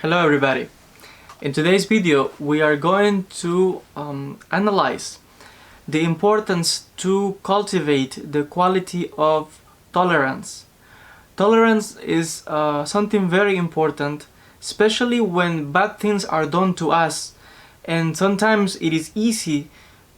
Hello everybody. In today's video we are going to analyze the importance to cultivate the quality of tolerance. Tolerance is something very important, especially when bad things are done to us, and sometimes it is easy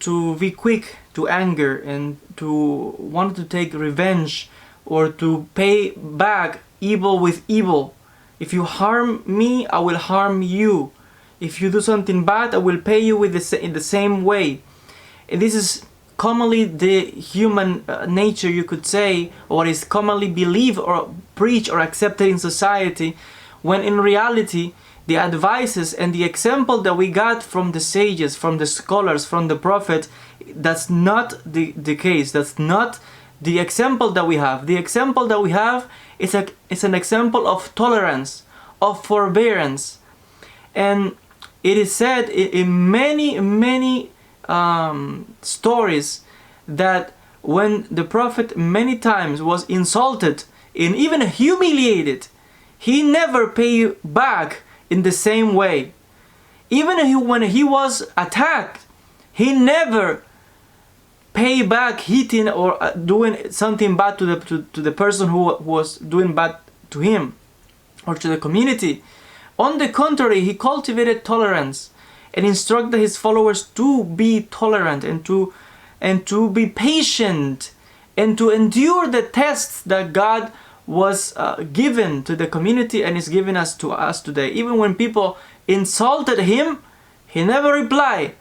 to be quick to anger and to want to take revenge or to pay back evil with evil. If you harm me, I will harm you. If you do something bad, I will pay you with in the same way. And this is commonly the human nature, you could say, or is commonly believed or preached or accepted in society, when in reality the advices and the example that we got from the sages, from the scholars, from the prophet, that's not the case. That's not the example that we have. The example that we have is an example of tolerance, of forbearance. And it is said in many stories that when the prophet many times was insulted and even humiliated, he never paid back in the same way. Even when he was attacked, he never pay back hitting or doing something bad to the person who was doing bad to him or to the community. On the contrary, he cultivated tolerance and instructed his followers to be tolerant and to be patient and to endure the tests that God was given to the community and is giving us to us today. Even when people insulted him, he never replied,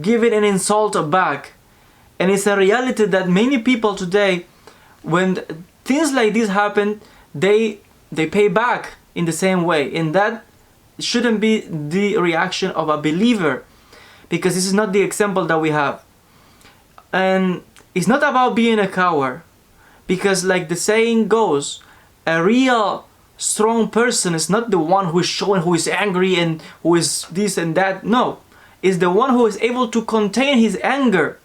giving an insult back. And it's a reality that many people today, when things like this happen, they pay back in the same way. And that shouldn't be the reaction of a believer, because this is not the example that we have. And it's not about being a coward, because like the saying goes, a real strong person is not the one who is showing who is angry and who is this and that. No, it's the one who is able to contain his anger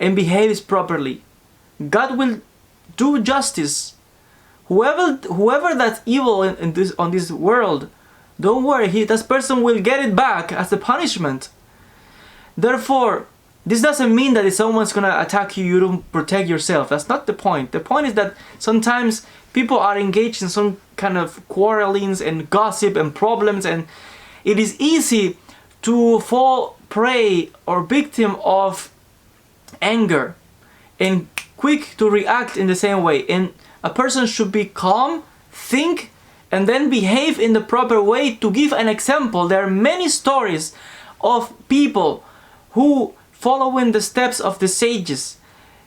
and behaves properly. God will do justice. Whoever that's evil on this world, don't worry, this person will get it back as a punishment. Therefore, this doesn't mean that if someone's gonna attack you, you don't protect yourself. That's not the point. The point is that sometimes people are engaged in some kind of quarrelings and gossip and problems, and it is easy to fall prey or victim of anger and quick to react in the same way. And a person should be calm, think, and then behave in the proper way to give an example. There are many stories of people who, following the steps of the sages,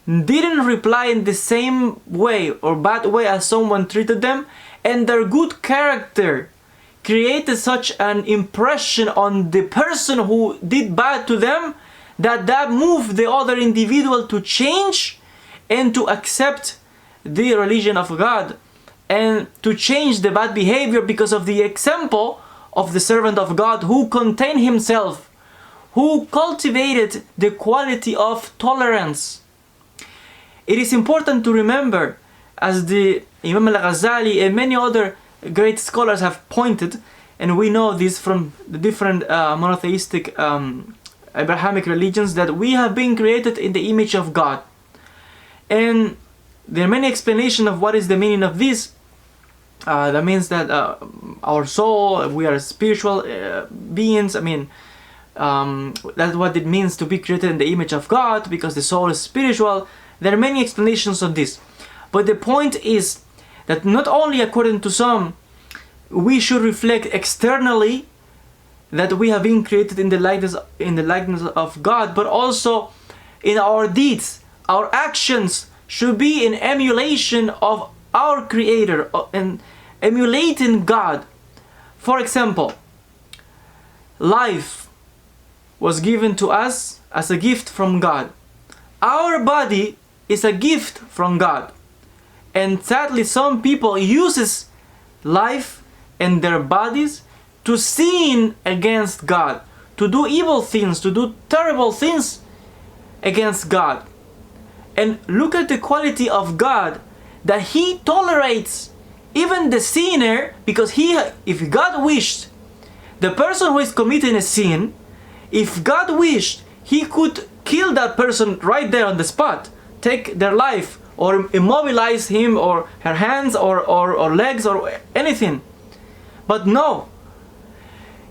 didn't reply in the same way or bad way as someone treated them, and their good character created such an impression on the person who did bad to them that moved the other individual to change and to accept the religion of God and to change the bad behavior because of the example of the servant of God who contained himself, who cultivated the quality of tolerance. It is important to remember, as the Imam al-Ghazali and many other great scholars have pointed, and we know this from the different monotheistic Abrahamic religions, that we have been created in the image of God. And there are many explanations of what is the meaning of this. That means that our soul, we are spiritual beings. I mean, that's what it means to be created in the image of God, because the soul is spiritual. There are many explanations on this. But the point is that not only according to some, we should reflect externally that we have been created in the likeness of God, but also in our deeds. Our actions should be in emulation of our Creator and emulating God. For example, life was given to us as a gift from God. Our body is a gift from God. And sadly, some people uses life and their bodies to sin against God, to do evil things, to do terrible things against God. And look at the quality of God, that He tolerates even the sinner, because if God wished The person who is committing a sin, if God wished, He could kill that person right there on the spot, take their life, or immobilize him or her hands or legs or anything. But no.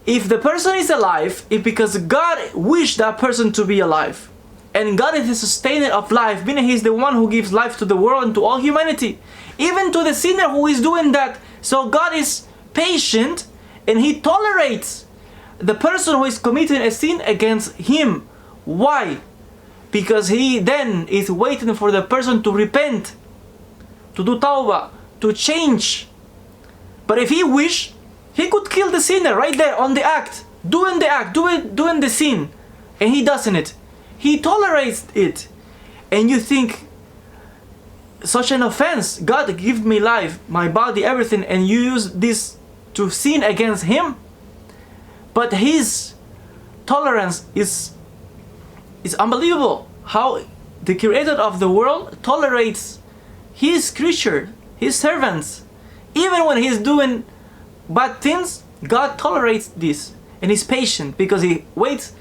If the person is alive, it's because God wished that person to be alive. And God is the sustainer of life, meaning He's the one who gives life to the world and to all humanity. Even to the sinner who is doing that. So God is patient and He tolerates the person who is committing a sin against Him. Why? Because He then is waiting for the person to repent, to do tawbah, to change. But if He wished, He could kill the sinner right there on the act, doing the sin, and He doesn't it. He tolerates it. And you think, such an offense, God give me life, my body, everything, and you use this to sin against Him? But His tolerance is unbelievable. How the Creator of the world tolerates His creature, His servants. Even when He's doing bad things, God tolerates this and is patient because He waits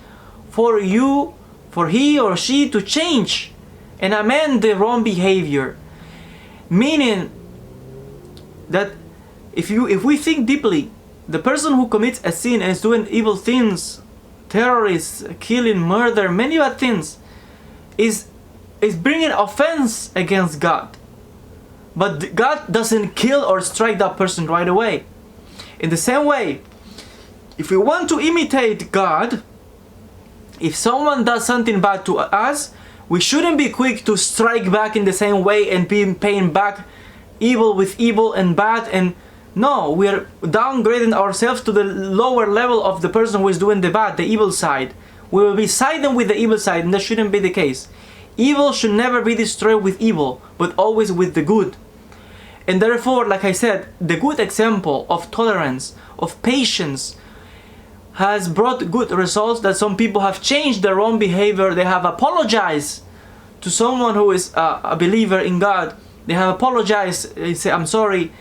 for you, for he or she to change and amend the wrong behavior. Meaning that if we think deeply, the person who commits a sin and is doing evil things, terrorists, killing, murder, many bad things, is bringing offense against God. But God doesn't kill or strike that person right away. In the same way, if we want to imitate God, if someone does something bad to us, we shouldn't be quick to strike back in the same way and be paying back evil with evil and bad. And no, we are downgrading ourselves to the lower level of the person who is doing the bad, the evil side. We will be siding with the evil side, and that shouldn't be the case. Evil should never be destroyed with evil, but always with the good. And therefore, like I said, the good example of tolerance, of patience, has brought good results, that some people have changed their own behavior. They have apologized to someone who is a believer in God. They have apologized. They say, I'm sorry,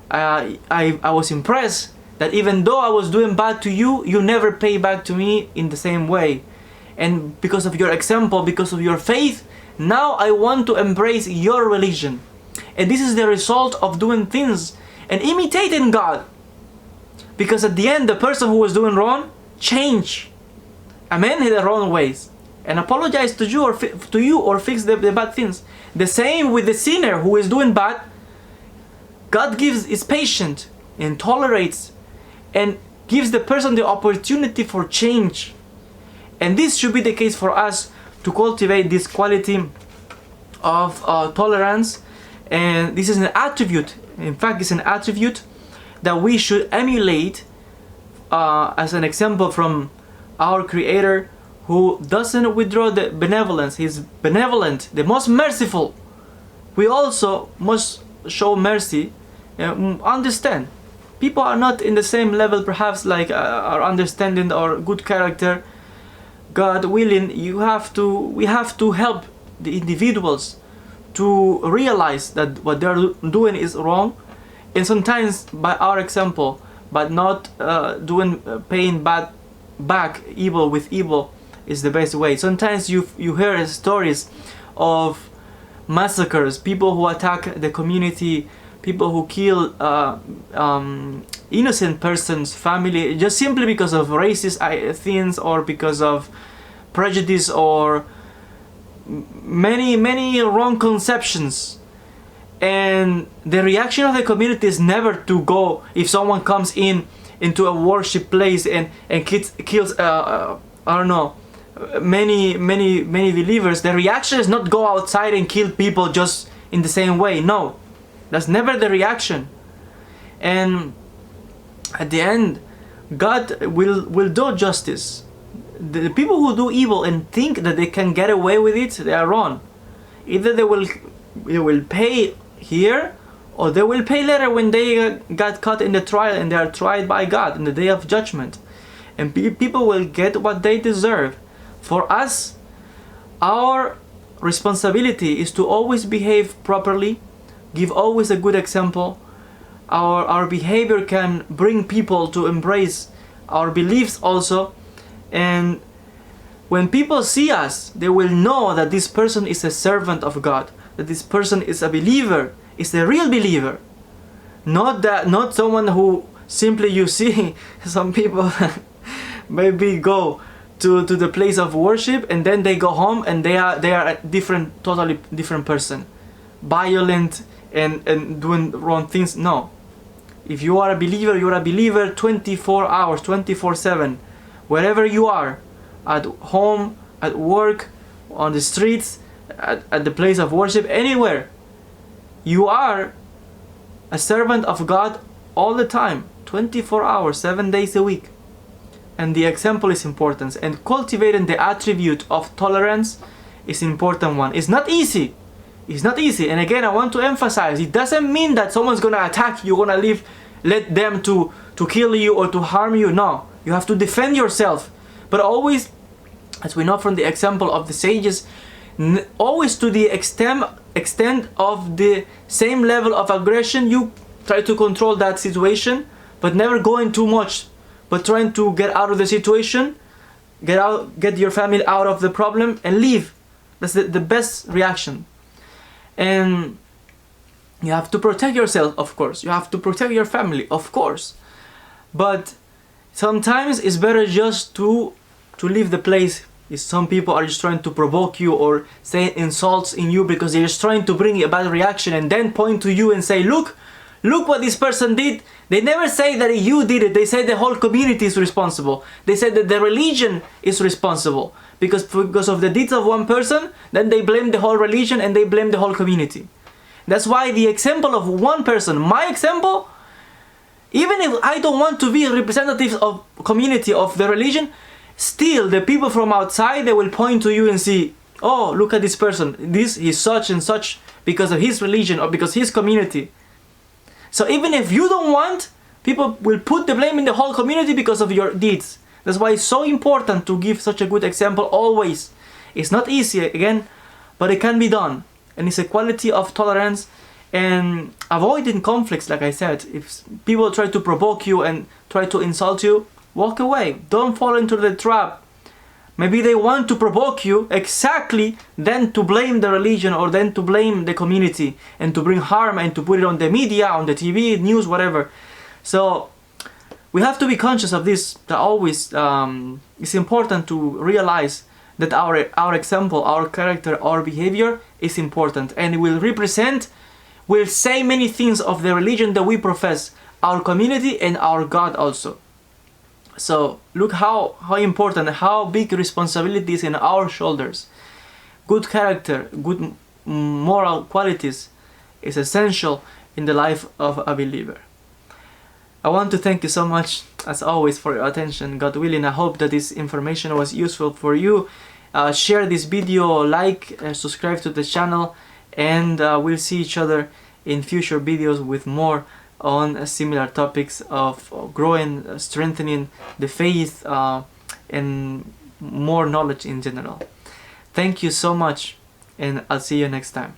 I was impressed that even though I was doing bad to you, you never pay back to me in the same way. And because of your example, because of your faith, now I want to embrace your religion. And this is the result of doing things and imitating God. Because at the end, the person who was doing wrong change, amend their wrong ways, and apologize to you or fix the bad things. The same with the sinner who is doing bad. God is patient and tolerates and gives the person the opportunity for change. And this should be the case for us, to cultivate this quality of tolerance. And this is an attribute, in fact it's an attribute that we should emulate as an example from our Creator, who doesn't withdraw the benevolence. He's benevolent, the most merciful. We also must show mercy and understand. People are not in the same level perhaps like our understanding or good character. God willing, we have to help the individuals to realize that what they're doing is wrong, and sometimes by our example, but not paying back evil with evil is the best way. Sometimes you hear stories of massacres, people who attack the community, people who kill innocent persons, family, just simply because of racist things or because of prejudice or many wrong conceptions. And the reaction of the community is never to go, if someone comes into a worship place and kills I don't know, many believers, the reaction is not go outside and kill people just in the same way. No, that's never the reaction. And at the end, God will do justice. The people who do evil and think that they can get away with it, they are wrong. Either they will pay here, or they will pay later when they got caught in the trial and they are tried by God in the day of judgment. And people will get what they deserve. For us, our responsibility is to always behave properly, give always a good example. Our behavior can bring people to embrace our beliefs also. And when people see us, they will know that this person is a servant of God, that this person is a believer, is a real believer. Not someone who simply, you see some people maybe go to the place of worship and then they go home and they are a totally different person, violent and doing wrong things. No, if you are a believer, you are a believer 24 hours, 24/7, wherever you are, at home, at work, on the streets, at the place of worship, anywhere. You are a servant of God all the time, 24 hours, 7 days a week. And the example is important, and cultivating the attribute of tolerance is an important one. It's not easy. It's not easy. And again, I want to emphasize, it doesn't mean that someone's gonna attack you, gonna let them to kill you or to harm you. No, you have to defend yourself. But always, as we know from the example of the sages, always to the extent of the same level of aggression, you try to control that situation, but never going too much, but trying to get out of the situation, get your family out of the problem and leave. That's the best reaction. And you have to protect yourself, of course. You have to protect your family, of course. But sometimes it's better just to leave the place. If some people are just trying to provoke you or say insults in you because they're just trying to bring a bad reaction and then point to you and say, look what this person did. They never say that you did it. They say the whole community is responsible. They say that the religion is responsible because of the deeds of one person. Then they blame the whole religion and they blame the whole community. That's why the example of one person, my example, even if I don't want to be a representative of community of the religion, still the people from outside, they will point to you and see, oh, look at this person, he's such and such because of his religion or because his community. So even if you don't want, people will put the blame in the whole community because of your deeds. That's why it's so important to give such a good example always. It's not easy, again, but it can be done. And it's a quality of tolerance and avoiding conflicts, like I said. If people try to provoke you and try to insult you, walk away. Don't fall into the trap. Maybe they want to provoke you exactly then to blame the religion or then to blame the community and to bring harm and to put it on the media, on the TV, news, whatever. So we have to be conscious of this. That always it's important to realize that our example, our character, our behavior is important and it will say many things of the religion that we profess, our community and our God also. So look how important, how big responsibility is in our shoulders. Good character, good moral qualities is essential in the life of a believer. I want to thank you so much, as always, for your attention. God willing, I hope that this information was useful for you. Share this video, like, subscribe to the channel, and we'll see each other in future videos with more on similar topics of growing, strengthening the faith, and more knowledge in general. Thank you so much, and I'll see you next time.